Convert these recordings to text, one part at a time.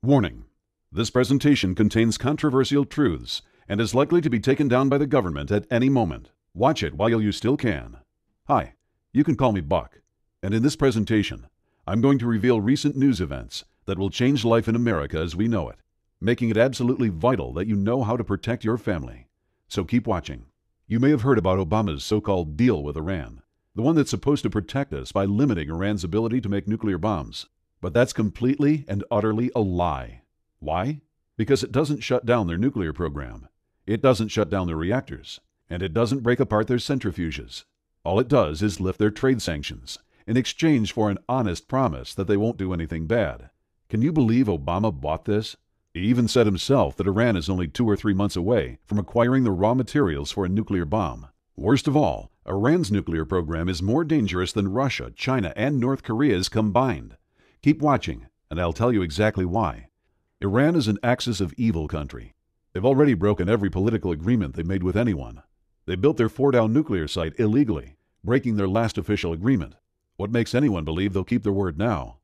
Warning: this presentation contains controversial truths and is likely to be taken down by the government at any moment. Watch it while you still can. Hi, you can call me Buck, and in this presentation, I'm going to reveal recent news events that will change life in America as we know it, making it absolutely vital that you know how to protect your family. So keep watching. You may have heard about Obama's so-called deal with Iran, the one that's supposed to protect us by limiting Iran's ability to make nuclear bombs. But that's completely and utterly a lie. Why? Because it doesn't shut down their nuclear program. It doesn't shut down their reactors. And it doesn't break apart their centrifuges. All it does is lift their trade sanctions in exchange for an honest promise that they won't do anything bad. Can you believe Obama bought this? He even said himself that Iran is only 2 or 3 months away from acquiring the raw materials for a nuclear bomb. Worst of all, Iran's nuclear program is more dangerous than Russia, China, and North Korea's combined. Keep watching, and I'll tell you exactly why. Iran is an axis of evil country. They've already broken every political agreement they made with anyone. They built their Fordow nuclear site illegally, breaking their last official agreement. What makes anyone believe they'll keep their word now?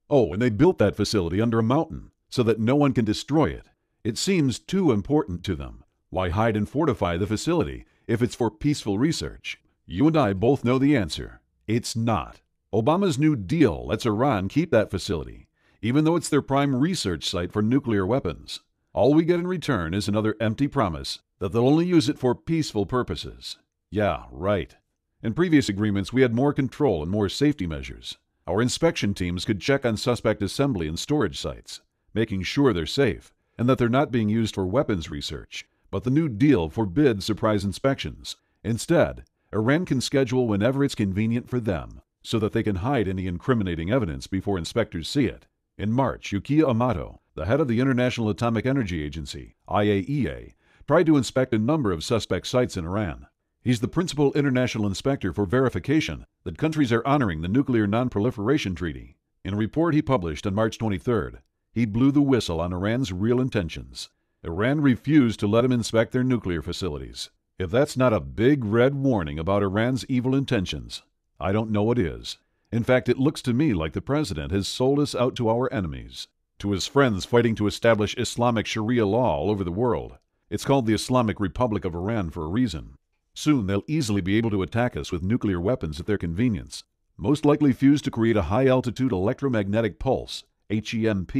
Oh, and they built that facility under a mountain so that no one can destroy it. It seems too important to them. Why hide and fortify the facility if it's for peaceful research? You and I both know the answer. It's not. Obama's New Deal lets Iran keep that facility, even though it's their prime research site for nuclear weapons. All we get in return is another empty promise that they'll only use it for peaceful purposes. Yeah, right. In previous agreements, we had more control and more safety measures. Our inspection teams could check on suspect assembly and storage sites, making sure they're safe and that they're not being used for weapons research. But the New Deal forbids surprise inspections. Instead, Iran can schedule whenever it's convenient for them, so that they can hide any incriminating evidence before inspectors see it. In March, Yukiya Amato, the head of the International Atomic Energy Agency, IAEA, tried to inspect a number of suspect sites in Iran. He's the principal international inspector for verification that countries are honoring the Nuclear Non-Proliferation Treaty. In a report he published on March 23rd, he blew the whistle on Iran's real intentions. Iran refused to let him inspect their nuclear facilities. If that's not a big red warning about Iran's evil intentions, I don't know what is. In fact, it looks to me like the president has sold us out to our enemies, to his friends fighting to establish Islamic Sharia law all over the world. It's called the Islamic Republic of Iran for a reason. Soon they'll easily be able to attack us with nuclear weapons at their convenience, most likely fused to create a high-altitude electromagnetic pulse, EMP,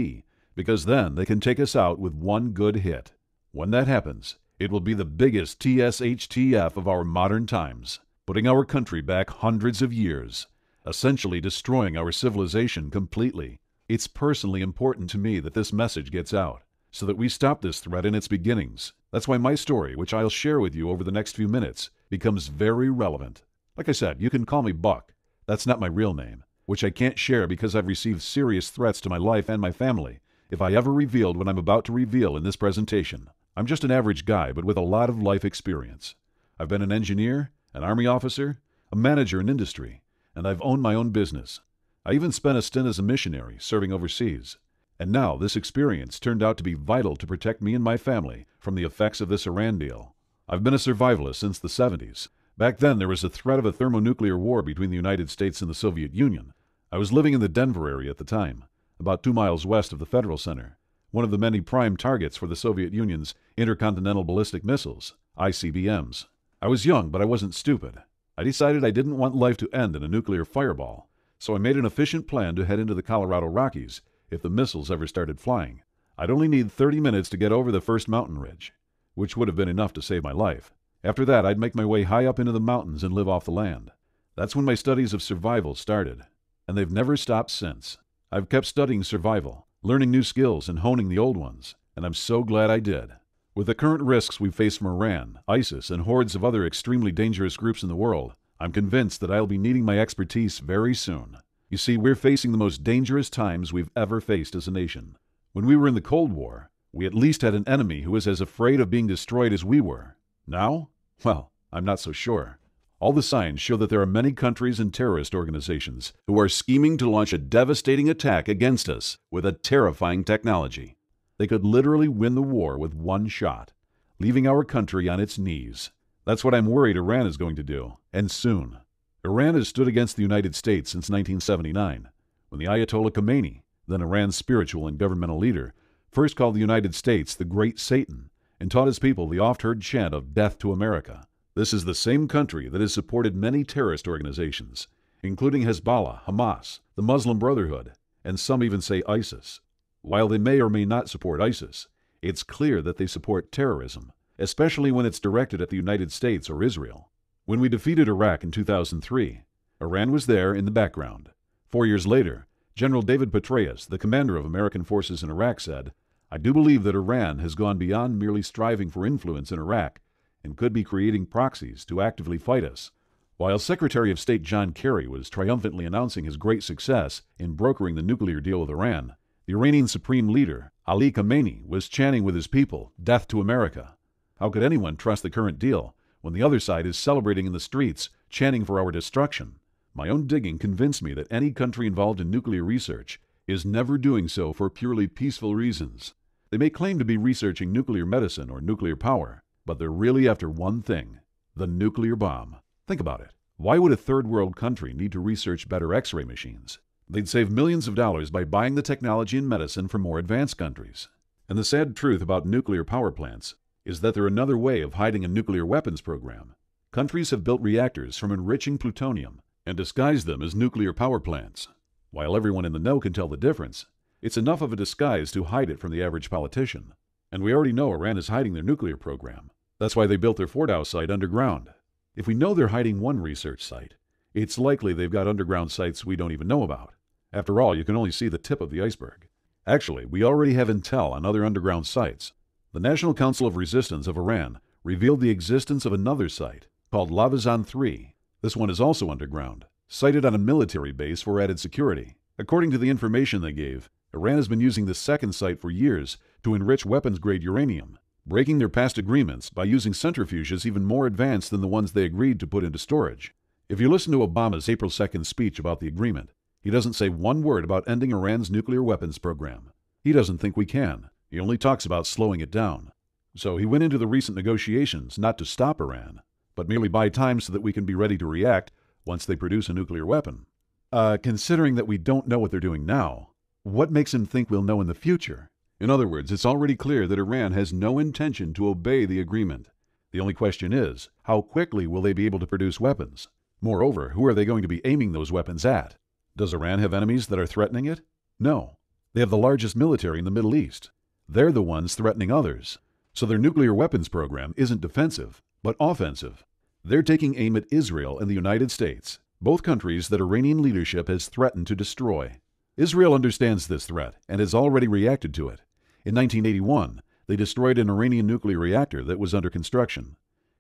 because then they can take us out with one good hit. When that happens, it will be the biggest TSHTF of our modern times, putting our country back hundreds of years, essentially destroying our civilization completely. It's personally important to me that this message gets out, so that we stop this threat in its beginnings. That's why my story, which I'll share with you over the next few minutes, becomes very relevant. Like I said, you can call me Buck. That's not my real name, which I can't share because I've received serious threats to my life and my family if I ever revealed what I'm about to reveal in this presentation. I'm just an average guy, but with a lot of life experience. I've been an engineer, an Army officer, a manager in industry, and I've owned my own business. I even spent a stint as a missionary, serving overseas. And now this experience turned out to be vital to protect me and my family from the effects of this Iran deal. I've been a survivalist since the 70s. Back then, there was a threat of a thermonuclear war between the United States and the Soviet Union. I was living in the Denver area at the time, about 2 miles west of the Federal Center, one of the many prime targets for the Soviet Union's intercontinental ballistic missiles, ICBMs. I was young, but I wasn't stupid. I decided I didn't want life to end in a nuclear fireball, so I made an efficient plan to head into the Colorado Rockies if the missiles ever started flying. I'd only need 30 minutes to get over the first mountain ridge, which would have been enough to save my life. After that, I'd make my way high up into the mountains and live off the land. That's when my studies of survival started, and they've never stopped since. I've kept studying survival, learning new skills and honing the old ones, and I'm so glad I did. With the current risks we face from Iran, ISIS, and hordes of other extremely dangerous groups in the world, I'm convinced that I'll be needing my expertise very soon. You see, we're facing the most dangerous times we've ever faced as a nation. When we were in the Cold War, we at least had an enemy who was as afraid of being destroyed as we were. Now? Well, I'm not so sure. All the signs show that there are many countries and terrorist organizations who are scheming to launch a devastating attack against us with a terrifying technology. They could literally win the war with one shot, leaving our country on its knees. That's what I'm worried Iran is going to do, and soon. Iran has stood against the United States since 1979, when the Ayatollah Khomeini, then Iran's spiritual and governmental leader, first called the United States the Great Satan and taught his people the oft-heard chant of death to America. This is the same country that has supported many terrorist organizations, including Hezbollah, Hamas, the Muslim Brotherhood, and some even say ISIS. While they may or may not support ISIS, it's clear that they support terrorism, especially when it's directed at the United States or Israel. When we defeated Iraq in 2003, Iran was there in the background. 4 years later, General David Petraeus, the commander of American forces in Iraq, said, "I do believe that Iran has gone beyond merely striving for influence in Iraq and could be creating proxies to actively fight us." While Secretary of State John Kerry was triumphantly announcing his great success in brokering the nuclear deal with Iran, the Iranian Supreme Leader, Ali Khamenei, was chanting with his people, "Death to America." How could anyone trust the current deal when the other side is celebrating in the streets, chanting for our destruction? My own digging convinced me that any country involved in nuclear research is never doing so for purely peaceful reasons. They may claim to be researching nuclear medicine or nuclear power, but they're really after one thing: the nuclear bomb. Think about it. Why would a third world country need to research better X-ray machines? They'd save millions of dollars by buying the technology and medicine from more advanced countries. And the sad truth about nuclear power plants is that they're another way of hiding a nuclear weapons program. Countries have built reactors from enriching plutonium and disguised them as nuclear power plants. While everyone in the know can tell the difference, it's enough of a disguise to hide it from the average politician. And we already know Iran is hiding their nuclear program. That's why they built their Fordow site underground. If we know they're hiding one research site, it's likely they've got underground sites we don't even know about. After all, you can only see the tip of the iceberg. Actually, we already have intel on other underground sites. The National Council of Resistance of Iran revealed the existence of another site called Lavazan 3. This one is also underground, sited on a military base for added security. According to the information they gave, Iran has been using the second site for years to enrich weapons-grade uranium, breaking their past agreements by using centrifuges even more advanced than the ones they agreed to put into storage. If you listen to Obama's April 2nd speech about the agreement, he doesn't say one word about ending Iran's nuclear weapons program. He doesn't think we can. He only talks about slowing it down. So he went into the recent negotiations not to stop Iran, but merely buy time so that we can be ready to react once they produce a nuclear weapon. Considering that we don't know what they're doing now, what makes him think we'll know in the future? In other words, it's already clear that Iran has no intention to obey the agreement. The only question is, how quickly will they be able to produce weapons? Moreover, who are they going to be aiming those weapons at? Does Iran have enemies that are threatening it? No. They have the largest military in the Middle East. They're the ones threatening others. So their nuclear weapons program isn't defensive, but offensive. They're taking aim at Israel and the United States, both countries that Iranian leadership has threatened to destroy. Israel understands this threat and has already reacted to it. In 1981, they destroyed an Iranian nuclear reactor that was under construction.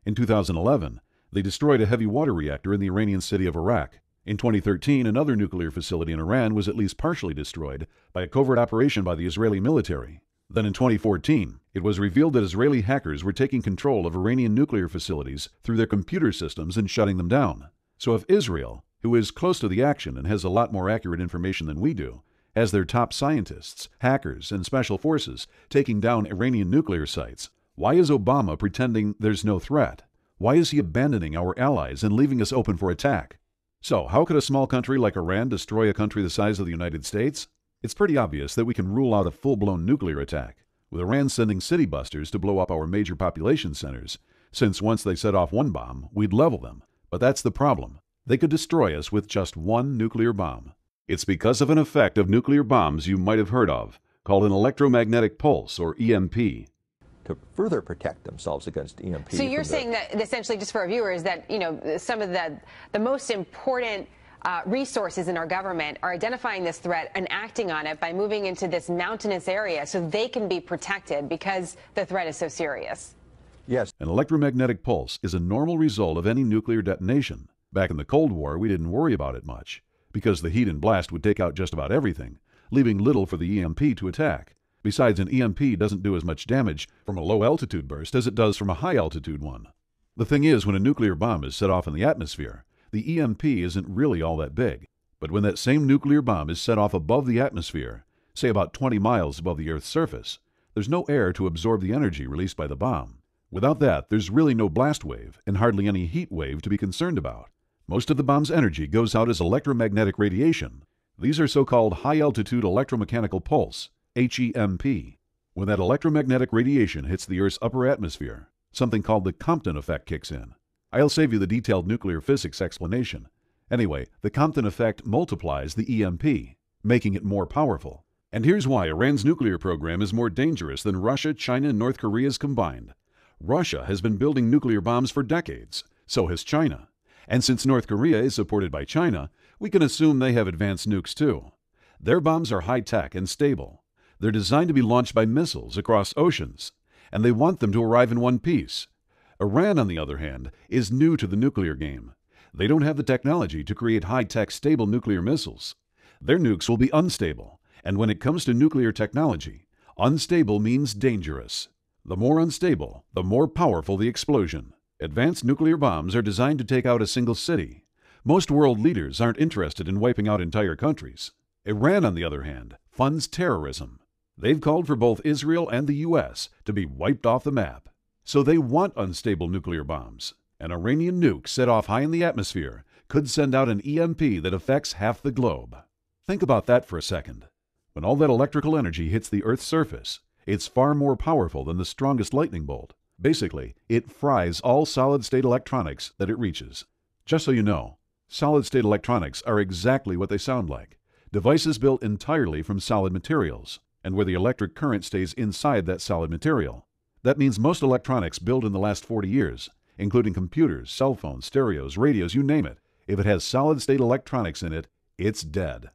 In 2011, they destroyed a heavy water reactor in the Iranian city of Arak. In 2013, another nuclear facility in Iran was at least partially destroyed by a covert operation by the Israeli military. Then in 2014, it was revealed that Israeli hackers were taking control of Iranian nuclear facilities through their computer systems and shutting them down. So if Israel, who is close to the action and has a lot more accurate information than we do, has their top scientists, hackers, and special forces taking down Iranian nuclear sites, why is Obama pretending there's no threat? Why is he abandoning our allies and leaving us open for attack? So, how could a small country like Iran destroy a country the size of the United States? It's pretty obvious that we can rule out a full-blown nuclear attack, with Iran sending city busters to blow up our major population centers, since once they set off one bomb, we'd level them. But that's the problem. They could destroy us with just one nuclear bomb. It's because of an effect of nuclear bombs you might have heard of, called an electromagnetic pulse, or EMP. To further protect themselves against EMP. So you're saying that essentially, just for our viewers, that some of the most important resources in our government are identifying this threat and acting on it by moving into this mountainous area so they can be protected because the threat is so serious. Yes. An electromagnetic pulse is a normal result of any nuclear detonation. Back in the Cold War, we didn't worry about it much, because the heat and blast would take out just about everything, leaving little for the EMP to attack. Besides, an EMP doesn't do as much damage from a low-altitude burst as it does from a high-altitude one. The thing is, when a nuclear bomb is set off in the atmosphere, the EMP isn't really all that big. But when that same nuclear bomb is set off above the atmosphere, say about 20 miles above the Earth's surface, there's no air to absorb the energy released by the bomb. Without that, there's really no blast wave and hardly any heat wave to be concerned about. Most of the bomb's energy goes out as electromagnetic radiation. These are so-called high-altitude electromechanical pulse, HEMP. When that electromagnetic radiation hits the Earth's upper atmosphere, something called the Compton effect kicks in. I'll save you the detailed nuclear physics explanation. Anyway, the Compton effect multiplies the EMP, making it more powerful. And here's why Iran's nuclear program is more dangerous than Russia, China, and North Korea's combined. Russia has been building nuclear bombs for decades. So has China. And since North Korea is supported by China, we can assume they have advanced nukes too. Their bombs are high-tech and stable. They're designed to be launched by missiles across oceans, and they want them to arrive in one piece. Iran, on the other hand, is new to the nuclear game. They don't have the technology to create high-tech, stable nuclear missiles. Their nukes will be unstable, and when it comes to nuclear technology, unstable means dangerous. The more unstable, the more powerful the explosion. Advanced nuclear bombs are designed to take out a single city. Most world leaders aren't interested in wiping out entire countries. Iran, on the other hand, funds terrorism. They've called for both Israel and the U.S. to be wiped off the map. So they want unstable nuclear bombs. An Iranian nuke set off high in the atmosphere could send out an EMP that affects half the globe. Think about that for a second. When all that electrical energy hits the Earth's surface, it's far more powerful than the strongest lightning bolt. Basically, it fries all solid-state electronics that it reaches. Just so you know, solid-state electronics are exactly what they sound like. Devices built entirely from solid materials, and where the electric current stays inside that solid material. That means most electronics built in the last 40 years, including computers, cell phones, stereos, radios, you name it, if it has solid-state electronics in it, it's dead.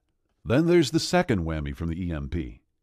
Then there's the second whammy from the EMP.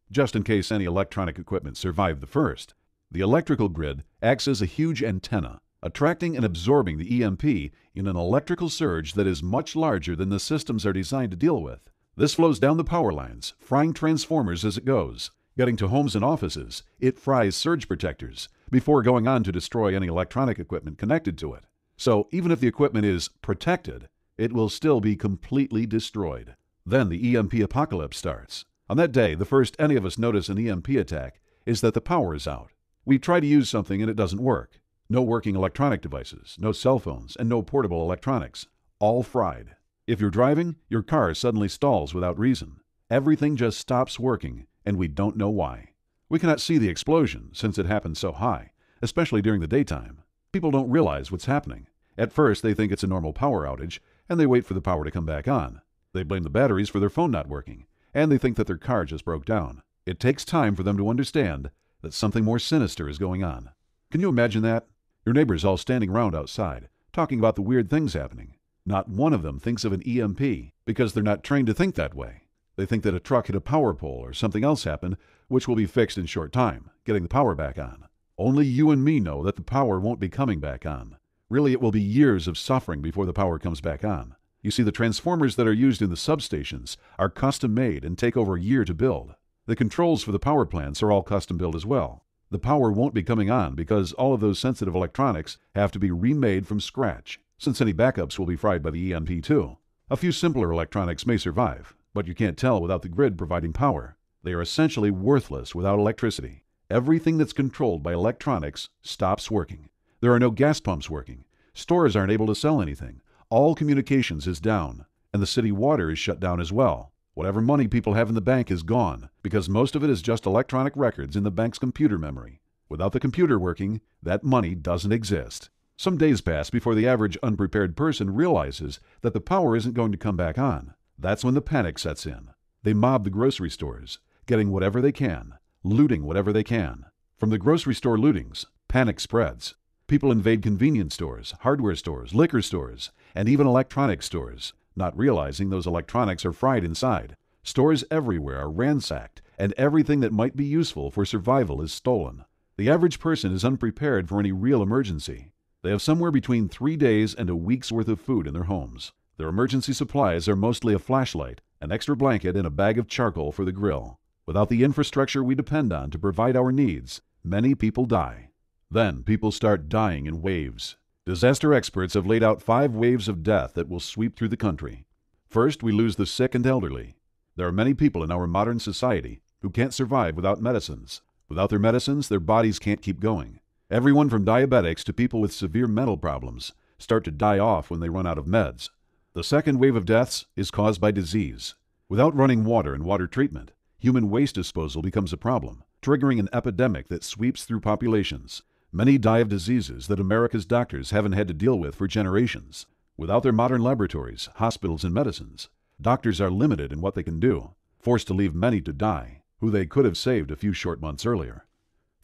Just in case any electronic equipment survived the first, the electrical grid acts as a huge antenna, attracting and absorbing the EMP in an electrical surge that is much larger than the systems are designed to deal with. This flows down the power lines, frying transformers as it goes. Getting to homes and offices, it fries surge protectors before going on to destroy any electronic equipment connected to it. So even if the equipment is protected, it will still be completely destroyed. Then the EMP apocalypse starts. On that day, the first any of us notice an EMP attack is that the power is out. We try to use something and it doesn't work. No working electronic devices, no cell phones, and no portable electronics. All fried. If you're driving, your car suddenly stalls without reason. Everything just stops working, and we don't know why. We cannot see the explosion since it happens so high, especially during the daytime. People don't realize what's happening. At first, they think it's a normal power outage, and they wait for the power to come back on. They blame the batteries for their phone not working, and they think that their car just broke down. It takes time for them to understand that something more sinister is going on. Can you imagine that? Your neighbors all standing around outside, talking about the weird things happening. Not one of them thinks of an EMP because they're not trained to think that way. They think that a truck hit a power pole or something else happened, which will be fixed in short time, getting the power back on. Only you and me know that the power won't be coming back on. Really, it will be years of suffering before the power comes back on. You see, the transformers that are used in the substations are custom made and take over a year to build. The controls for the power plants are all custom built as well. The power won't be coming on because all of those sensitive electronics have to be remade from scratch, since any backups will be fried by the EMP too. A few simpler electronics may survive, but you can't tell without the grid providing power. They are essentially worthless without electricity. Everything that's controlled by electronics stops working. There are no gas pumps working. Stores aren't able to sell anything. All communications is down, and the city water is shut down as well. Whatever money people have in the bank is gone, because most of it is just electronic records in the bank's computer memory. Without the computer working, that money doesn't exist. Some days pass before the average unprepared person realizes that the power isn't going to come back on. That's when the panic sets in. They mob the grocery stores, getting whatever they can, looting whatever they can. From the grocery store lootings, panic spreads. People invade convenience stores, hardware stores, liquor stores, and even electronics stores, not realizing those electronics are fried inside. Stores everywhere are ransacked, and everything that might be useful for survival is stolen. The average person is unprepared for any real emergency. They have somewhere between 3 days and a week's worth of food in their homes. Their emergency supplies are mostly a flashlight, an extra blanket, and a bag of charcoal for the grill. Without the infrastructure we depend on to provide our needs, many people die. Then people start dying in waves. Disaster experts have laid out 5 waves of death that will sweep through the country. First, we lose the sick and elderly. There are many people in our modern society who can't survive without medicines. Without their medicines, their bodies can't keep going. Everyone from diabetics to people with severe mental problems start to die off when they run out of meds. The second wave of deaths is caused by disease. Without running water and water treatment, human waste disposal becomes a problem. triggering an epidemic that sweeps through populations. Many die of diseases that America's doctors haven't had to deal with for generations. Without their modern laboratories, hospitals, and medicines, doctors are limited in what they can do, forced to leave many to die, who they could have saved a few short months earlier.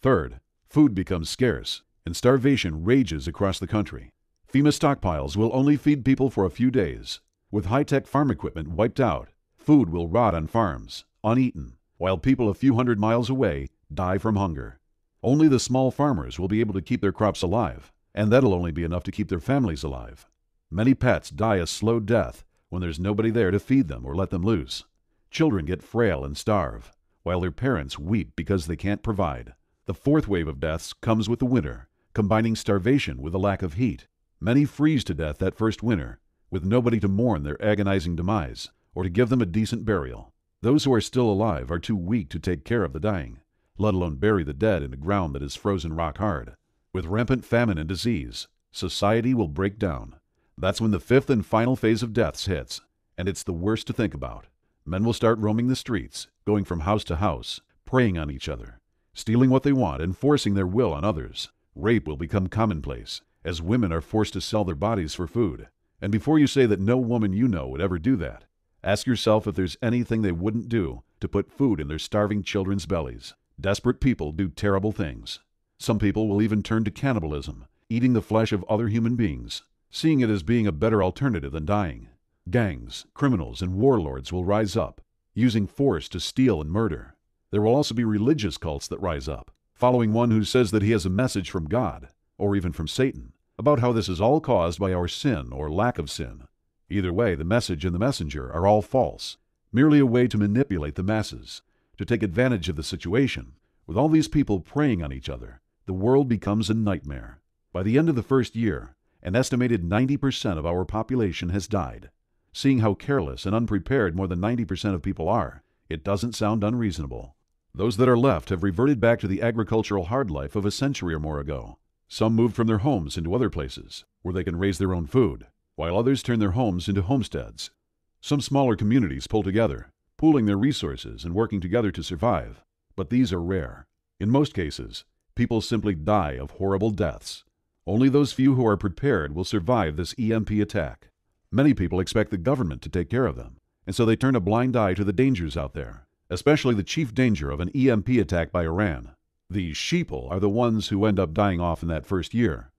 Third, food becomes scarce, and starvation rages across the country. FEMA stockpiles will only feed people for a few days. With high-tech farm equipment wiped out, food will rot on farms, uneaten, while people a few hundred miles away die from hunger. Only the small farmers will be able to keep their crops alive, and that'll only be enough to keep their families alive. Many pets die a slow death when there's nobody there to feed them or let them loose. Children get frail and starve, while their parents weep because they can't provide. The fourth wave of deaths comes with the winter, combining starvation with a lack of heat. Many freeze to death that first winter, with nobody to mourn their agonizing demise or to give them a decent burial. Those who are still alive are too weak to take care of the dying, let alone bury the dead in a ground that is frozen rock hard. With rampant famine and disease, society will break down. That's when the fifth and final phase of deaths hits, and it's the worst to think about. Men will start roaming the streets, going from house to house, preying on each other, stealing what they want and forcing their will on others. Rape will become commonplace, as women are forced to sell their bodies for food. And before you say that no woman you know would ever do that, ask yourself if there's anything they wouldn't do to put food in their starving children's bellies. Desperate people do terrible things. Some people will even turn to cannibalism, eating the flesh of other human beings, seeing it as being a better alternative than dying. Gangs, criminals, and warlords will rise up, using force to steal and murder. There will also be religious cults that rise up, following one who says that he has a message from God, or even from Satan, about how this is all caused by our sin or lack of sin. Either way, the message and the messenger are all false, merely a way to manipulate the masses, to take advantage of the situation. With all these people preying on each other, the world becomes a nightmare. By the end of the first year, an estimated 90% of our population has died. Seeing how careless and unprepared more than 90% of people are, it doesn't sound unreasonable. Those that are left have reverted back to the agricultural hard life of a century or more ago. Some moved from their homes into other places, where they can raise their own food, while others turn their homes into homesteads. Some smaller communities pull together, pooling their resources and working together to survive. But these are rare. In most cases, people simply die of horrible deaths. Only those few who are prepared will survive this EMP attack. Many people expect the government to take care of them, and so they turn a blind eye to the dangers out there, especially the chief danger of an EMP attack by Iran. These sheeple are the ones who end up dying off in that first year.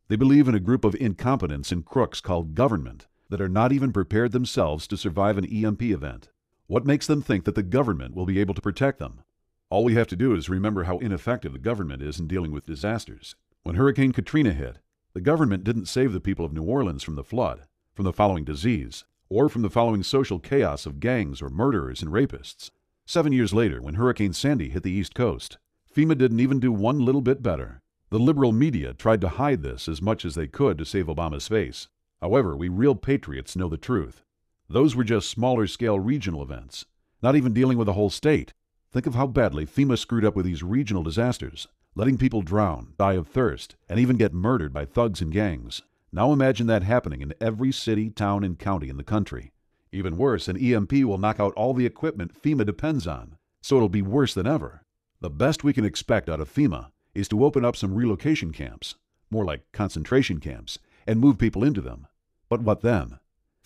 They believe in a group of incompetents and crooks called government that are not even prepared themselves to survive an EMP event. What makes them think that the government will be able to protect them? All we have to do is remember how ineffective the government is in dealing with disasters. When Hurricane Katrina hit, the government didn't save the people of New Orleans from the flood, from the following disease, or from the following social chaos of gangs or murderers and rapists. 7 years later, when Hurricane Sandy hit the East Coast, FEMA didn't even do one little bit better. The liberal media tried to hide this as much as they could to save Obama's face. However, we real patriots know the truth. Those were just smaller-scale regional events, not even dealing with a whole state. Think of how badly FEMA screwed up with these regional disasters, letting people drown, die of thirst, and even get murdered by thugs and gangs. Now imagine that happening in every city, town, and county in the country. Even worse, an EMP will knock out all the equipment FEMA depends on, so it'll be worse than ever. The best we can expect out of FEMA is to open up some relocation camps, more like concentration camps, and move people into them. But what then?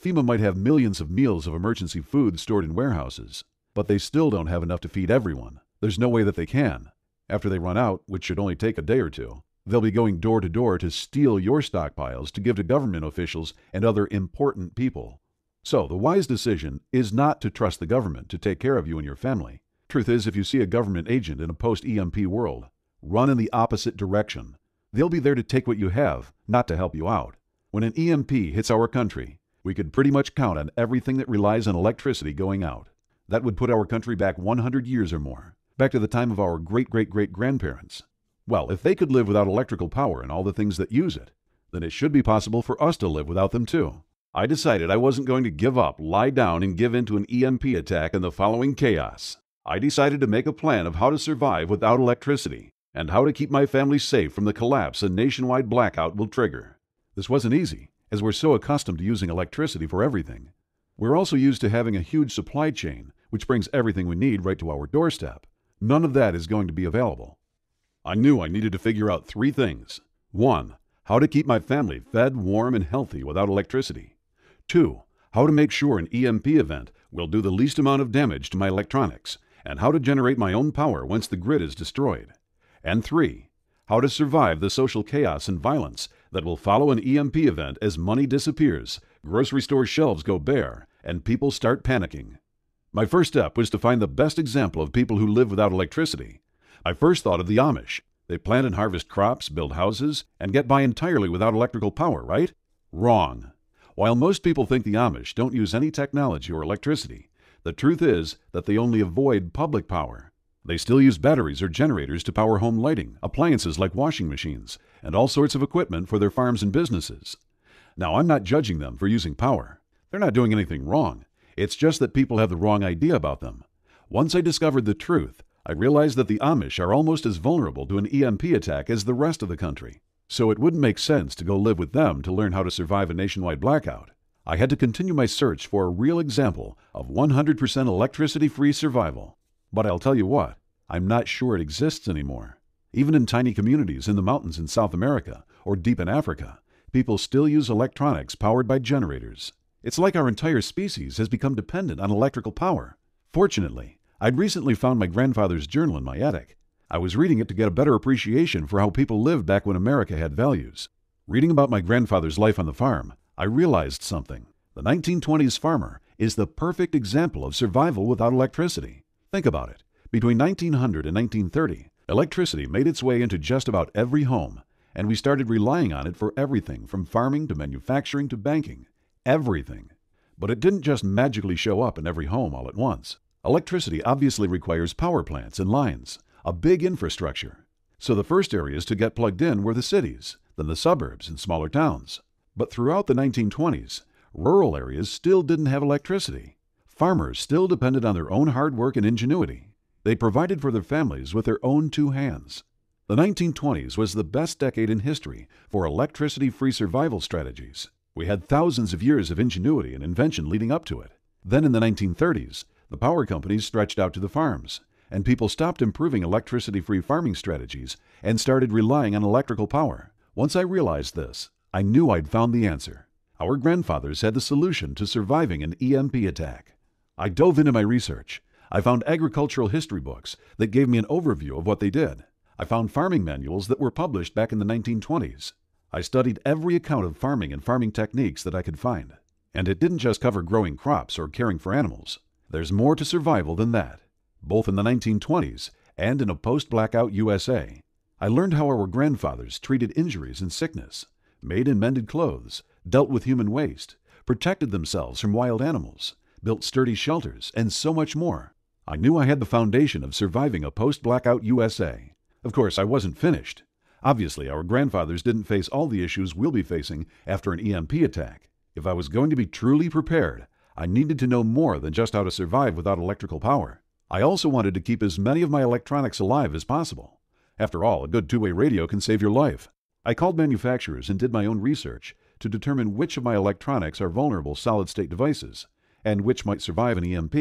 FEMA might have millions of meals of emergency food stored in warehouses, but they still don't have enough to feed everyone. There's no way that they can. After they run out, which should only take a day or two, they'll be going door to door to steal your stockpiles to give to government officials and other important people. So the wise decision is not to trust the government to take care of you and your family. Truth is, if you see a government agent in a post-EMP world, run in the opposite direction. They'll be there to take what you have, not to help you out. When an EMP hits our country, we could pretty much count on everything that relies on electricity going out. That would put our country back 100 years or more, back to the time of our great-great-great-grandparents. Well, if they could live without electrical power and all the things that use it, then it should be possible for us to live without them too. I decided I wasn't going to give up, lie down, and give in to an EMP attack and the following chaos. I decided to make a plan of how to survive without electricity, and how to keep my family safe from the collapse a nationwide blackout will trigger. This wasn't easy, as we're so accustomed to using electricity for everything. We're also used to having a huge supply chain, which brings everything we need right to our doorstep. None of that is going to be available. I knew I needed to figure out 3 things. 1. How to keep my family fed, warm, and healthy without electricity. 2. How to make sure an EMP event will do the least amount of damage to my electronics, and how to generate my own power once the grid is destroyed. And 3. How to survive the social chaos and violence that will follow an EMP event as money disappears, grocery store shelves go bare, and people start panicking. My first step was to find the best example of people who live without electricity. I first thought of the Amish. They plant and harvest crops, build houses, and get by entirely without electrical power, right? Wrong. While most people think the Amish don't use any technology or electricity, the truth is that they only avoid public power. They still use batteries or generators to power home lighting, appliances like washing machines, and all sorts of equipment for their farms and businesses. Now, I'm not judging them for using power. They're not doing anything wrong. It's just that people have the wrong idea about them. Once I discovered the truth, I realized that the Amish are almost as vulnerable to an EMP attack as the rest of the country. So it wouldn't make sense to go live with them to learn how to survive a nationwide blackout. I had to continue my search for a real example of 100% electricity-free survival. But I'll tell you what, I'm not sure it exists anymore. Even in tiny communities in the mountains in South America or deep in Africa, people still use electronics powered by generators. It's like our entire species has become dependent on electrical power. Fortunately, I'd recently found my grandfather's journal in my attic. I was reading it to get a better appreciation for how people lived back when America had values. Reading about my grandfather's life on the farm, I realized something. The 1920s farmer is the perfect example of survival without electricity. Think about it. Between 1900 and 1930, electricity made its way into just about every home, and we started relying on it for everything from farming to manufacturing to banking. Everything. But it didn't just magically show up in every home all at once. Electricity obviously requires power plants and lines, a big infrastructure. So the first areas to get plugged in were the cities, then the suburbs and smaller towns. But throughout the 1920s, rural areas still didn't have electricity. Farmers still depended on their own hard work and ingenuity. They provided for their families with their own 2 hands. The 1920s was the best decade in history for electricity-free survival strategies. We had thousands of years of ingenuity and invention leading up to it. Then in the 1930s, the power companies stretched out to the farms, and people stopped improving electricity-free farming strategies and started relying on electrical power. Once I realized this, I knew I'd found the answer. Our grandfathers had the solution to surviving an EMP attack. I dove into my research. I found agricultural history books that gave me an overview of what they did. I found farming manuals that were published back in the 1920s. I studied every account of farming and farming techniques that I could find. And it didn't just cover growing crops or caring for animals. There's more to survival than that. Both in the 1920s and in a post-blackout USA, I learned how our grandfathers treated injuries and sickness, made and mended clothes, dealt with human waste, protected themselves from wild animals, built sturdy shelters, and so much more. I knew I had the foundation of surviving a post-blackout USA. Of course, I wasn't finished. Obviously, our grandfathers didn't face all the issues we'll be facing after an EMP attack. If I was going to be truly prepared, I needed to know more than just how to survive without electrical power. I also wanted to keep as many of my electronics alive as possible. After all, a good 2-way radio can save your life. I called manufacturers and did my own research to determine which of my electronics are vulnerable solid-state devices and which might survive an EMP.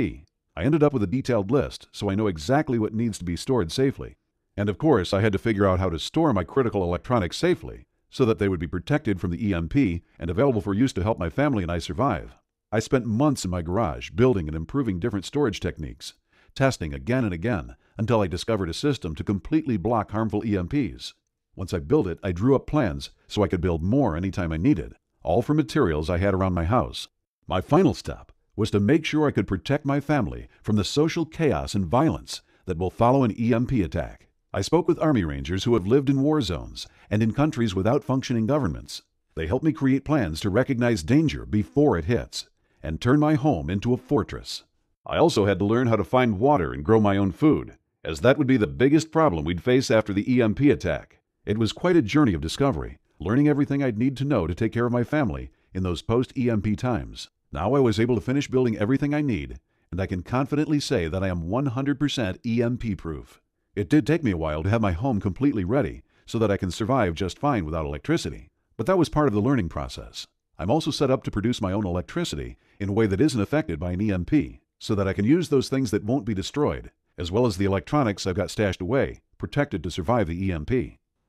I ended up with a detailed list, so I know exactly what needs to be stored safely. And of course, I had to figure out how to store my critical electronics safely so that they would be protected from the EMP and available for use to help my family and I survive. I spent months in my garage building and improving different storage techniques, testing again and again until I discovered a system to completely block harmful EMPs. Once I built it, I drew up plans so I could build more anytime I needed, all from materials I had around my house. My final step was to make sure I could protect my family from the social chaos and violence that will follow an EMP attack. I spoke with Army Rangers who have lived in war zones and in countries without functioning governments. They helped me create plans to recognize danger before it hits and turn my home into a fortress. I also had to learn how to find water and grow my own food, as that would be the biggest problem we'd face after the EMP attack. It was quite a journey of discovery, learning everything I'd need to know to take care of my family in those post-EMP times. Now I was able to finish building everything I need, and I can confidently say that I am 100% EMP-proof. It did take me a while to have my home completely ready so that I can survive just fine without electricity, but that was part of the learning process. I'm also set up to produce my own electricity in a way that isn't affected by an EMP, so that I can use those things that won't be destroyed as well as the electronics I've got stashed away, protected to survive the EMP.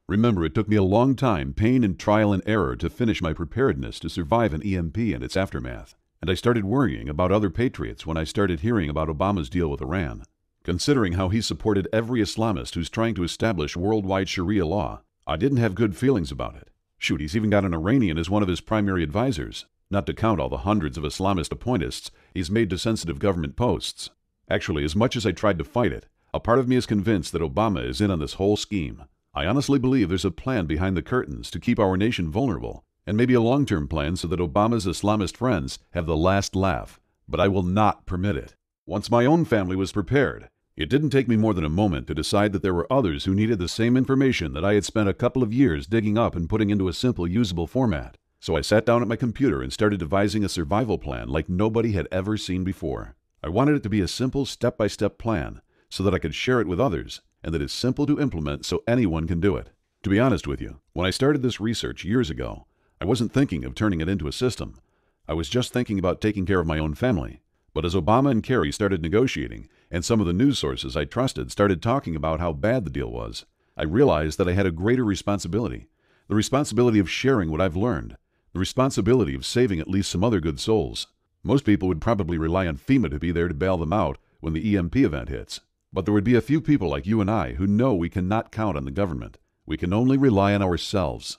Remember, it took me a long time, pain and trial and error to finish my preparedness to survive an EMP and its aftermath. And I started worrying about other patriots when I started hearing about Obama's deal with Iran. Considering how he supported every Islamist who's trying to establish worldwide Sharia law, I didn't have good feelings about it. Shoot, he's even got an Iranian as one of his primary advisors, not to count all the hundreds of Islamist appointists he's made to sensitive government posts. Actually, as much as I tried to fight it, a part of me is convinced that Obama is in on this whole scheme. I honestly believe there's a plan behind the curtains to keep our nation vulnerable, and maybe a long-term plan so that Obama's Islamist friends have the last laugh. But I will not permit it. Once my own family was prepared, it didn't take me more than a moment to decide that there were others who needed the same information that I had spent a couple of years digging up and putting into a simple, usable format. So I sat down at my computer and started devising a survival plan like nobody had ever seen before. I wanted it to be a simple, step-by-step plan so that I could share it with others, and that it's simple to implement so anyone can do it. To be honest with you, when I started this research years ago, I wasn't thinking of turning it into a system. I was just thinking about taking care of my own family. But as Obama and Kerry started negotiating, and some of the news sources I trusted started talking about how bad the deal was, I realized that I had a greater responsibility. The responsibility of sharing what I've learned. The responsibility of saving at least some other good souls. Most people would probably rely on FEMA to be there to bail them out when the EMP event hits. But there would be a few people like you and I who know we cannot count on the government. We can only rely on ourselves.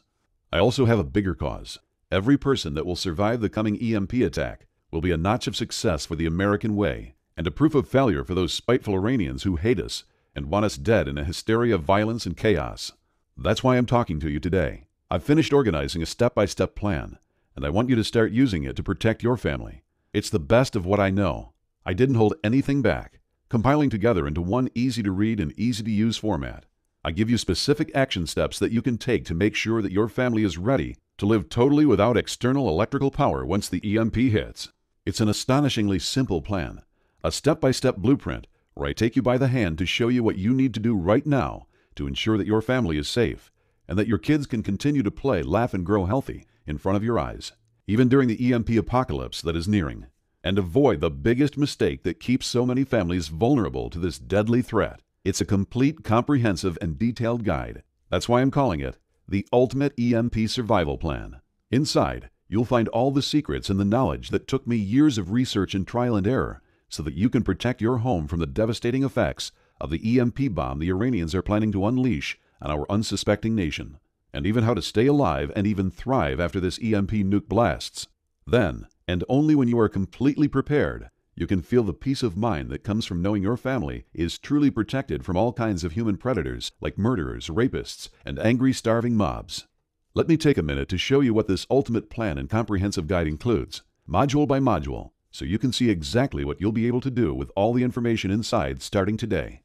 I also have a bigger cause. Every person that will survive the coming EMP attack will be a notch of success for the American way, and a proof of failure for those spiteful Iranians who hate us and want us dead in a hysteria of violence and chaos. That's why I'm talking to you today. I've finished organizing a step-by-step plan, and I want you to start using it to protect your family. It's the best of what I know. I didn't hold anything back, compiling together into one easy-to-read and easy-to-use format. I give you specific action steps that you can take to make sure that your family is ready to live totally without external electrical power once the EMP hits. It's an astonishingly simple plan, a step-by-step blueprint where I take you by the hand to show you what you need to do right now to ensure that your family is safe and that your kids can continue to play, laugh, and grow healthy in front of your eyes, even during the EMP apocalypse that is nearing, and avoid the biggest mistake that keeps so many families vulnerable to this deadly threat. It's a complete, comprehensive, and detailed guide. That's why I'm calling it the Ultimate EMP Survival Plan. Inside, you'll find all the secrets and the knowledge that took me years of research and trial and error so that you can protect your home from the devastating effects of the EMP bomb the Iranians are planning to unleash on our unsuspecting nation, and even how to stay alive and even thrive after this EMP nuke blasts. Then, and only when you are completely prepared, you can feel the peace of mind that comes from knowing your family is truly protected from all kinds of human predators like murderers, rapists, and angry, starving mobs. Let me take a minute to show you what this ultimate plan and comprehensive guide includes, module by module, so you can see exactly what you'll be able to do with all the information inside starting today.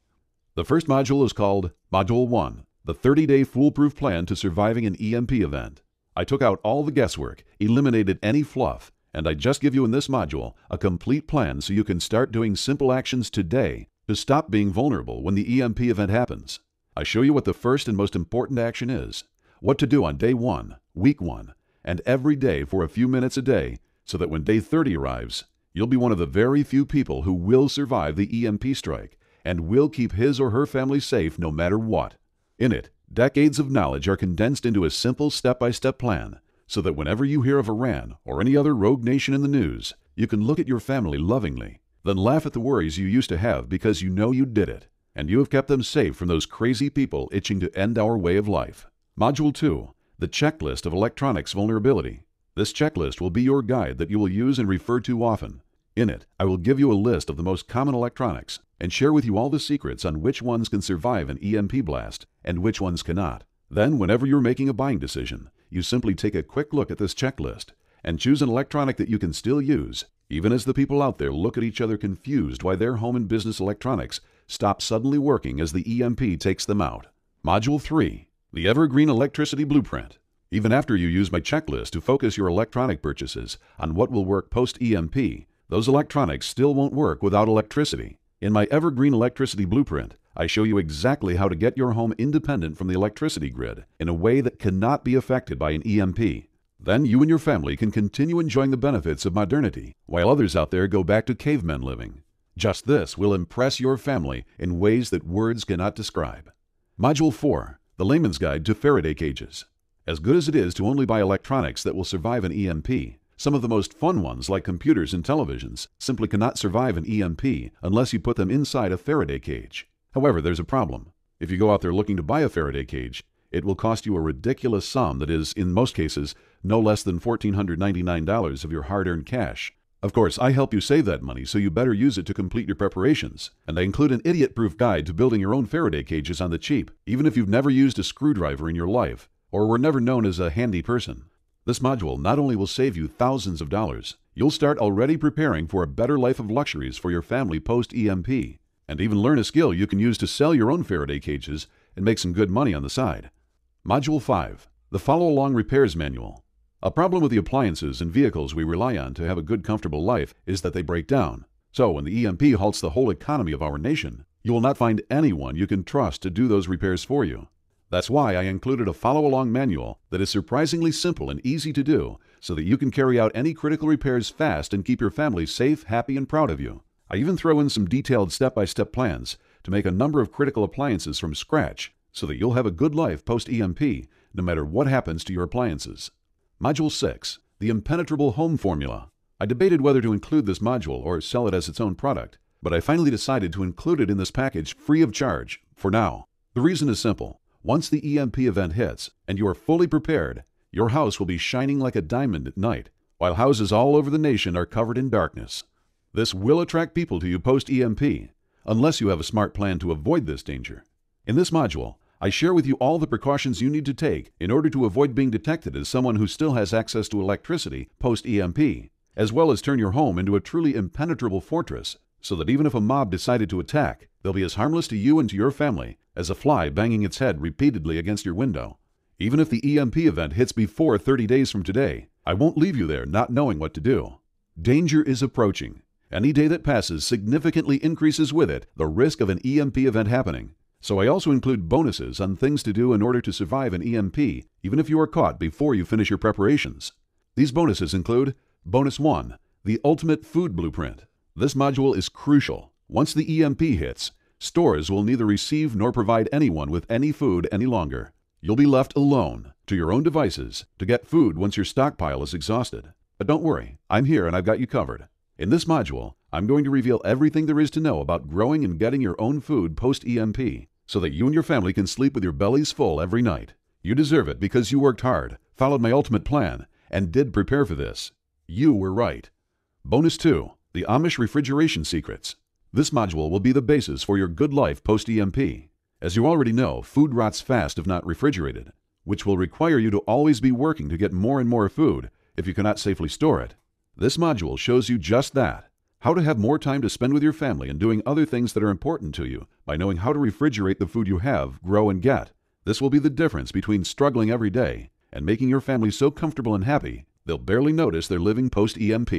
The first module is called Module 1, the 30-day foolproof plan to surviving an EMP event. I took out all the guesswork, eliminated any fluff, and I just give you in this module a complete plan so you can start doing simple actions today to stop being vulnerable when the EMP event happens. I show you what the first and most important action is, what to do on day 1, week 1, and every day for a few minutes a day so that when day 30 arrives, you'll be one of the very few people who will survive the EMP strike and will keep his or her family safe no matter what. In it, decades of knowledge are condensed into a simple step-by-step plan so that whenever you hear of Iran or any other rogue nation in the news, you can look at your family lovingly, then laugh at the worries you used to have because you know you did it, and you have kept them safe from those crazy people itching to end our way of life. Module 2, the checklist of electronics vulnerability. This checklist will be your guide that you will use and refer to often. In it, I will give you a list of the most common electronics and share with you all the secrets on which ones can survive an EMP blast and which ones cannot. Then, whenever you're making a buying decision, you simply take a quick look at this checklist and choose an electronic that you can still use, even as the people out there look at each other confused why their home and business electronics stop suddenly working as the EMP takes them out. Module 3, the Evergreen Electricity Blueprint. Even after you use my checklist to focus your electronic purchases on what will work post-EMP, those electronics still won't work without electricity. In my Evergreen Electricity Blueprint, I show you exactly how to get your home independent from the electricity grid in a way that cannot be affected by an EMP. Then you and your family can continue enjoying the benefits of modernity while others out there go back to cavemen living. Just this will impress your family in ways that words cannot describe. Module 4, the layman's guide to Faraday cages. As good as it is to only buy electronics that will survive an EMP, some of the most fun ones like computers and televisions simply cannot survive an EMP unless you put them inside a Faraday cage. However, there's a problem. If you go out there looking to buy a Faraday cage, it will cost you a ridiculous sum that is, in most cases, no less than $1,499 of your hard-earned cash. Of course, I help you save that money, so you better use it to complete your preparations. And I include an idiot-proof guide to building your own Faraday cages on the cheap, even if you've never used a screwdriver in your life, or were never known as a handy person. This module not only will save you thousands of dollars, you'll start already preparing for a better life of luxuries for your family post-EMP, and even learn a skill you can use to sell your own Faraday cages and make some good money on the side. Module 5, the Follow-Along Repairs Manual. A problem with the appliances and vehicles we rely on to have a good, comfortable life is that they break down. So when the EMP halts the whole economy of our nation, you will not find anyone you can trust to do those repairs for you. That's why I included a follow-along manual that is surprisingly simple and easy to do so that you can carry out any critical repairs fast and keep your family safe, happy, and proud of you. I even throw in some detailed step-by-step plans to make a number of critical appliances from scratch so that you'll have a good life post-EMP no matter what happens to your appliances. Module 6, the Impenetrable Home Formula. I debated whether to include this module or sell it as its own product, but I finally decided to include it in this package free of charge, for now. The reason is simple. Once the EMP event hits, and you are fully prepared, your house will be shining like a diamond at night, while houses all over the nation are covered in darkness. This will attract people to you post-EMP, unless you have a smart plan to avoid this danger. In this module, I share with you all the precautions you need to take in order to avoid being detected as someone who still has access to electricity post-EMP, as well as turn your home into a truly impenetrable fortress, so that even if a mob decided to attack, they'll be as harmless to you and to your family as a fly banging its head repeatedly against your window. Even if the EMP event hits before 30 days from today, I won't leave you there not knowing what to do. Danger is approaching. Any day that passes significantly increases with it the risk of an EMP event happening. So I also include bonuses on things to do in order to survive an EMP, even if you are caught before you finish your preparations. These bonuses include Bonus 1, the Ultimate Food Blueprint. This module is crucial. Once the EMP hits, stores will neither receive nor provide anyone with any food any longer. You'll be left alone, to your own devices, to get food once your stockpile is exhausted. But don't worry, I'm here and I've got you covered. In this module, I'm going to reveal everything there is to know about growing and getting your own food post-EMP, so that you and your family can sleep with your bellies full every night. You deserve it because you worked hard, followed my ultimate plan, and did prepare for this. You were right. Bonus 2, the Amish Refrigeration Secrets. This module will be the basis for your good life post-EMP. As you already know, food rots fast if not refrigerated, which will require you to always be working to get more and more food if you cannot safely store it. This module shows you just that. How to have more time to spend with your family and doing other things that are important to you by knowing how to refrigerate the food you have, grow, and get. This will be the difference between struggling every day and making your family so comfortable and happy they'll barely notice they're living post-EMP.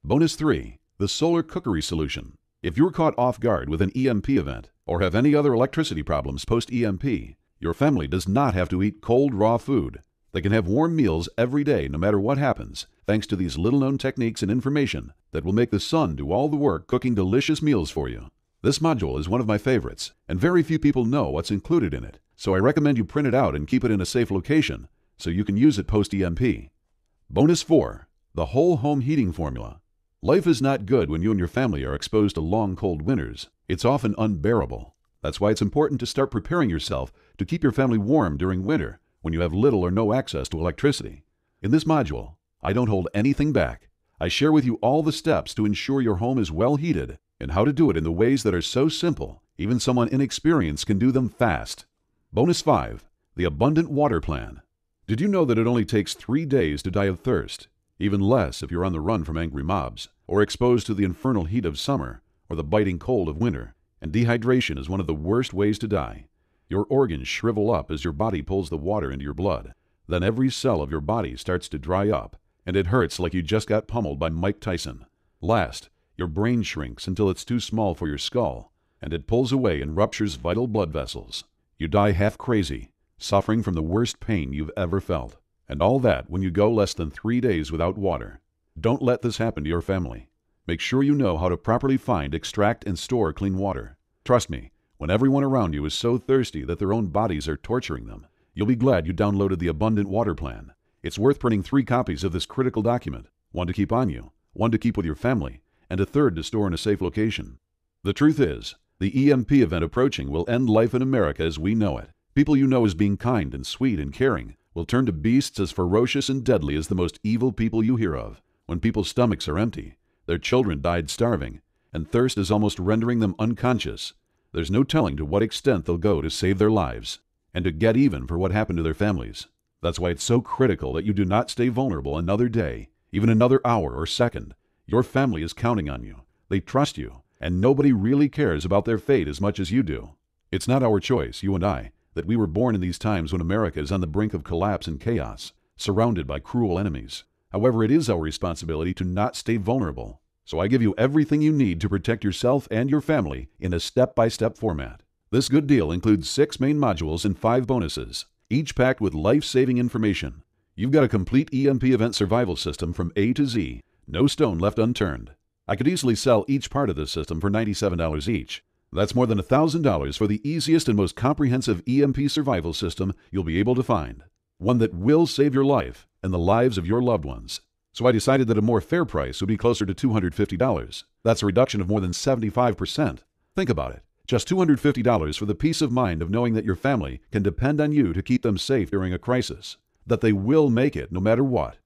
Bonus 3, the Solar Cookery Solution. If you're caught off guard with an EMP event or have any other electricity problems post-EMP, your family does not have to eat cold, raw food. They can have warm meals every day no matter what happens, thanks to these little-known techniques and information that will make the sun do all the work cooking delicious meals for you. This module is one of my favorites, and very few people know what's included in it, so I recommend you print it out and keep it in a safe location so you can use it post-EMP. Bonus 4, the Whole Home Heating Formula. Life is not good when you and your family are exposed to long, cold winters. It's often unbearable. That's why it's important to start preparing yourself to keep your family warm during winter when you have little or no access to electricity. In this module, I don't hold anything back. I share with you all the steps to ensure your home is well heated and how to do it in the ways that are so simple, even someone inexperienced can do them fast. Bonus 5, the Abundant Water Plan. Did you know that it only takes 3 days to die of thirst? Even less if you're on the run from angry mobs, or exposed to the infernal heat of summer, or the biting cold of winter. And dehydration is one of the worst ways to die. Your organs shrivel up as your body pulls the water into your blood. Then every cell of your body starts to dry up, and it hurts like you just got pummeled by Mike Tyson. Last, your brain shrinks until it's too small for your skull, and it pulls away and ruptures vital blood vessels. You die half crazy, suffering from the worst pain you've ever felt. And all that when you go less than 3 days without water. Don't let this happen to your family. Make sure you know how to properly find, extract, and store clean water. Trust me, when everyone around you is so thirsty that their own bodies are torturing them, you'll be glad you downloaded the Abundant Water Plan. It's worth printing 3 copies of this critical document, one to keep on you, one to keep with your family, and a third to store in a safe location. The truth is, the EMP event approaching will end life in America as we know it. People you know as being kind and sweet and caring will turn to beasts as ferocious and deadly as the most evil people you hear of. When people's stomachs are empty, their children died starving, and thirst is almost rendering them unconscious, there's no telling to what extent they'll go to save their lives and to get even for what happened to their families. That's why it's so critical that you do not stay vulnerable another day, even another hour or second. Your family is counting on you. They trust you, and nobody really cares about their fate as much as you do. It's not our choice, you and I, that we were born in these times when America is on the brink of collapse and chaos, surrounded by cruel enemies. However, it is our responsibility to not stay vulnerable. So I give you everything you need to protect yourself and your family in a step-by-step format. This good deal includes 6 main modules and 5 bonuses, each packed with life-saving information. You've got a complete EMP event survival system from A to Z, no stone left unturned. I could easily sell each part of this system for $97 each. That's more than $1,000 for the easiest and most comprehensive EMP survival system you'll be able to find. One that will save your life and the lives of your loved ones. So I decided that a more fair price would be closer to $250. That's a reduction of more than 75%. Think about it. Just $250 for the peace of mind of knowing that your family can depend on you to keep them safe during a crisis. That they will make it no matter what.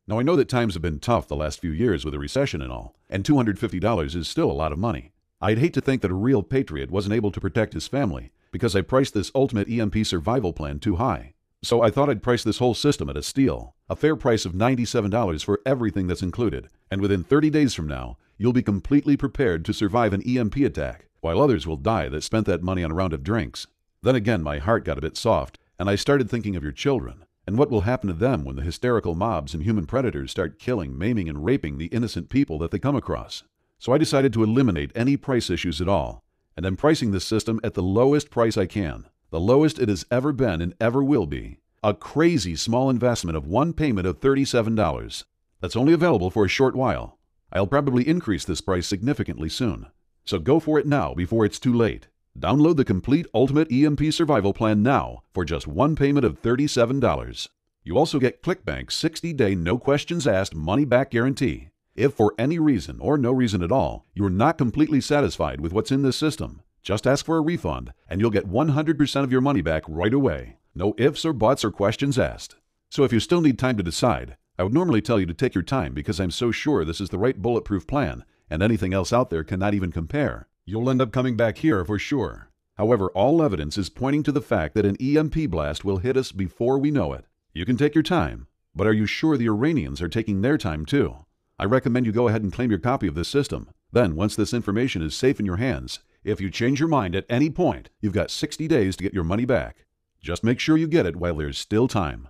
Now I know that times have been tough the last few years with a recession and all, and $250 is still a lot of money. I'd hate to think that a real patriot wasn't able to protect his family because I priced this ultimate EMP survival plan too high. So I thought I'd price this whole system at a steal, a fair price of $97 for everything that's included, and within 30 days from now, you'll be completely prepared to survive an EMP attack, while others will die that spent that money on a round of drinks. Then again, my heart got a bit soft, and I started thinking of your children, and what will happen to them when the hysterical mobs and human predators start killing, maiming, and raping the innocent people that they come across. So I decided to eliminate any price issues at all, and I'm pricing this system at the lowest price I can. The lowest it has ever been and ever will be. A crazy small investment of one payment of $37. That's only available for a short while. I'll probably increase this price significantly soon. So go for it now before it's too late. Download the complete Ultimate EMP Survival Plan now for just one payment of $37. You also get ClickBank's 60-day no questions asked money-back guarantee. If for any reason or no reason at all, you're not completely satisfied with what's in this system, just ask for a refund, and you'll get 100% of your money back right away. No ifs or buts or questions asked. So if you still need time to decide, I would normally tell you to take your time because I'm so sure this is the right bulletproof plan, and anything else out there cannot even compare. You'll end up coming back here for sure. However, all evidence is pointing to the fact that an EMP blast will hit us before we know it. You can take your time, but are you sure the Iranians are taking their time too? I recommend you go ahead and claim your copy of this system. Then, once this information is safe in your hands, if you change your mind at any point, you've got 60 days to get your money back. Just make sure you get it while there's still time.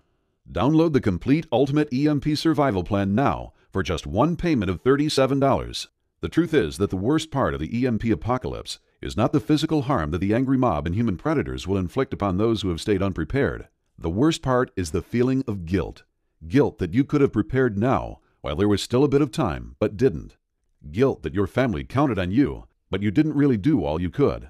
Download the complete Ultimate EMP Survival Plan now for just one payment of $37. The truth is that the worst part of the EMP apocalypse is not the physical harm that the angry mob and human predators will inflict upon those who have stayed unprepared. The worst part is the feeling of guilt. Guilt that you could have prepared now while there was still a bit of time, but didn't. Guilt that your family counted on you, but you didn't really do all you could.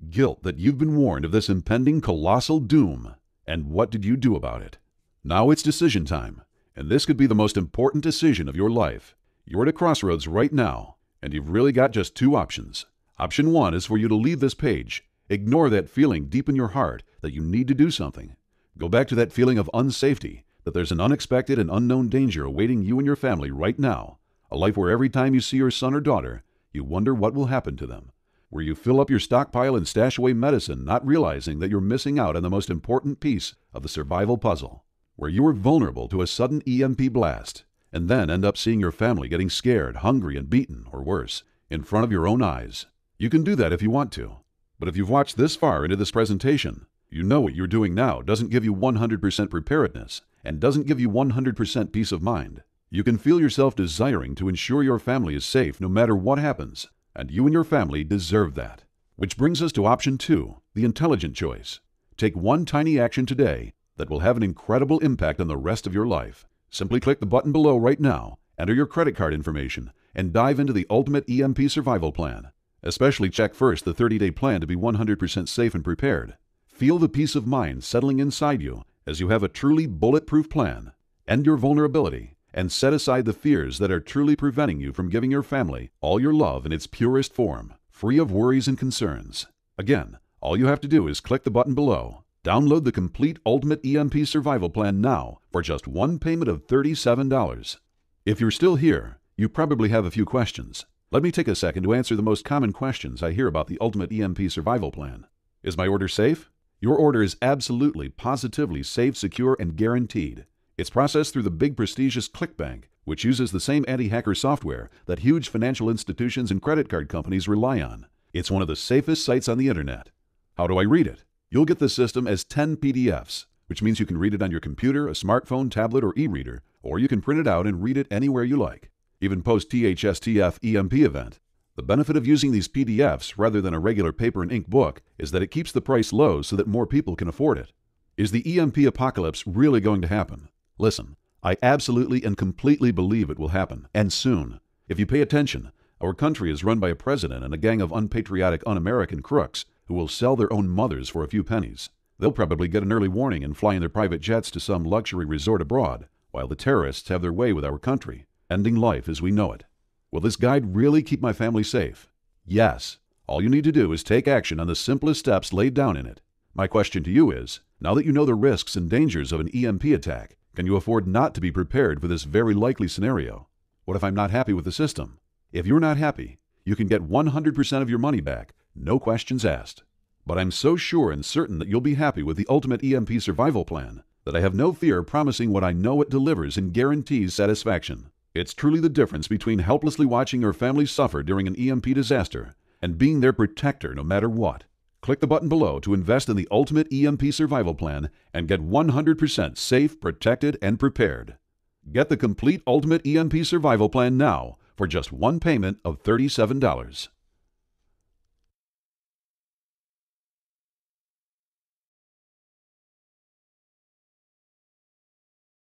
Guilt that you've been warned of this impending colossal doom. And what did you do about it? Now it's decision time, and this could be the most important decision of your life. You're at a crossroads right now, and you've really got just 2 options. Option 1 is for you to leave this page. Ignore that feeling deep in your heart that you need to do something. Go back to that feeling of unsafety, that there's an unexpected and unknown danger awaiting you and your family right now. A life where every time you see your son or daughter, you wonder what will happen to them. Where you fill up your stockpile and stash away medicine, not realizing that you're missing out on the most important piece of the survival puzzle. Where you are vulnerable to a sudden EMP blast, and then end up seeing your family getting scared, hungry, and beaten, or worse, in front of your own eyes. You can do that if you want to. But if you've watched this far into this presentation, you know what you're doing now doesn't give you 100% preparedness, and doesn't give you 100% peace of mind. You can feel yourself desiring to ensure your family is safe no matter what happens, and you and your family deserve that. Which brings us to option 2, the intelligent choice. Take one tiny action today that will have an incredible impact on the rest of your life. Simply click the button below right now, enter your credit card information, and dive into the Ultimate EMP Survival Plan. Especially check first the 30-day plan to be 100% safe and prepared. Feel the peace of mind settling inside you as you have a truly bulletproof plan. End your vulnerability and set aside the fears that are truly preventing you from giving your family all your love in its purest form, free of worries and concerns. Again, all you have to do is click the button below. Download the complete Ultimate EMP Survival Plan now for just one payment of $37. If you're still here, you probably have a few questions. Let me take a second to answer the most common questions I hear about the Ultimate EMP Survival Plan. Is my order safe? Your order is absolutely, positively safe, secure, and guaranteed. It's processed through the big prestigious ClickBank, which uses the same anti-hacker software that huge financial institutions and credit card companies rely on. It's one of the safest sites on the internet. How do I read it? You'll get the system as 10 PDFs, which means you can read it on your computer, a smartphone, tablet, or e-reader, or you can print it out and read it anywhere you like. Even post-THSTF EMP event. The benefit of using these PDFs rather than a regular paper and ink book is that it keeps the price low so that more people can afford it. Is the EMP apocalypse really going to happen? Listen, I absolutely and completely believe it will happen, and soon. If you pay attention, our country is run by a president and a gang of unpatriotic, un-American crooks who will sell their own mothers for a few pennies. They'll probably get an early warning and fly in their private jets to some luxury resort abroad, while the terrorists have their way with our country, ending life as we know it. Will this guide really keep my family safe? Yes. All you need to do is take action on the simplest steps laid down in it. My question to you is, now that you know the risks and dangers of an EMP attack, can you afford not to be prepared for this very likely scenario? What if I'm not happy with the system? If you're not happy, you can get 100% of your money back, no questions asked. But I'm so sure and certain that you'll be happy with the Ultimate EMP Survival Plan that I have no fear promising what I know it delivers and guarantees satisfaction. It's truly the difference between helplessly watching your family suffer during an EMP disaster and being their protector no matter what. Click the button below to invest in the Ultimate EMP Survival Plan and get 100% safe, protected, and prepared. Get the complete Ultimate EMP Survival Plan now for just one payment of $37.